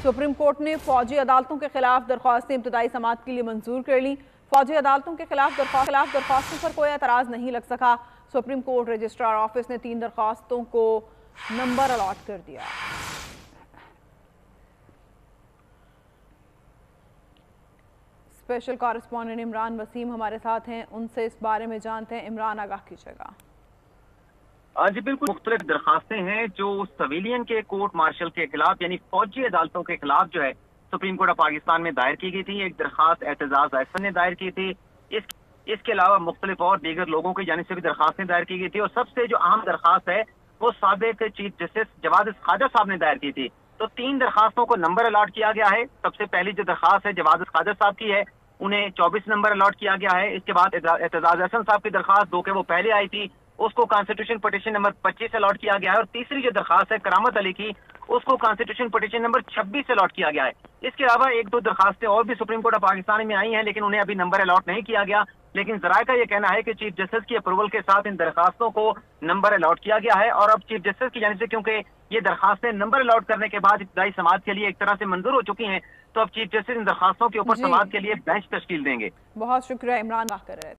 Supreme court ने फौजी अदालतों के खिलाफ दरख्वास्तें इब्तदाई समाअत के लिए मंजूर कर ली। फौजी अदालतों के खिलाफ दरख्वास्तों पर कोई एतराज़ नहीं लग सका। सुप्रीम कोर्ट रजिस्ट्रार ऑफिस ने 3 दरख्वास्तों को नंबर अलॉट कर दिया। स्पेशल कॉरेस्पॉन्डेंट इमरान वसीम हमारे साथ हैं, उनसे इस बारे में जानते हैं। इमरान, आगाह कीजिएगा। जी बिल्कुल, मुख्तलिफ दरखास्तें हैं जो सिविलियन के कोर्ट मार्शल के खिलाफ यानी फौजी अदालतों के खिलाफ जो है सुप्रीम कोर्ट ऑफ पाकिस्तान में दायर की गई थी। एक दरखास्त एतजाज अहसन ने दायर की थी। इसके अलावा मुख्तलिफ और दीगर लोगों की जानिब से भी दरखास्तें दायर की गई थी और सबसे जो अहम दरखास्त है वो साबिक चीफ जस्टिस जवाद ख्वाजा साहब ने दायर की थी। तो 3 दरखास्तों को नंबर अलॉट किया गया है। सबसे पहली जो दरखास्त है जवाद ख्वाजा साहब की है, उन्हें 24 नंबर अलॉट किया गया है। इसके बाद एतजाज अहसन साहब की दरखास्त 2 के वो पहले आई थी, उसको कॉन्स्टिट्यूशन पिटीशन नंबर 25 अलॉट किया गया है। और तीसरी जो दरखास्त है करामत अली की, उसको कॉन्स्टिट्यूशन पिटीशन नंबर 26 अलॉट किया गया है। इसके अलावा 1-2 दरखास्तें और भी सुप्रीम कोर्ट ऑफ पाकिस्तान में आई हैं, लेकिन उन्हें अभी नंबर अलॉट नहीं किया गया। लेकिन जराये का यह कहना है कि चीफ जस्टिस की अप्रूवल के साथ इन दरखास्तों को नंबर अलॉट किया गया है और अब चीफ जस्टिस की जानिब से क्योंकि ये दरखास्तें नंबर अलॉट करने के बाद इब्तदाई समाअत के लिए एक तरह से मंजूर हो चुकी हैं, तो अब चीफ जस्टिस इन दरखास्तों के ऊपर समाअत के लिए बेंच तश्कील देंगे। बहुत शुक्रिया इमरान, बात कर रहे थे।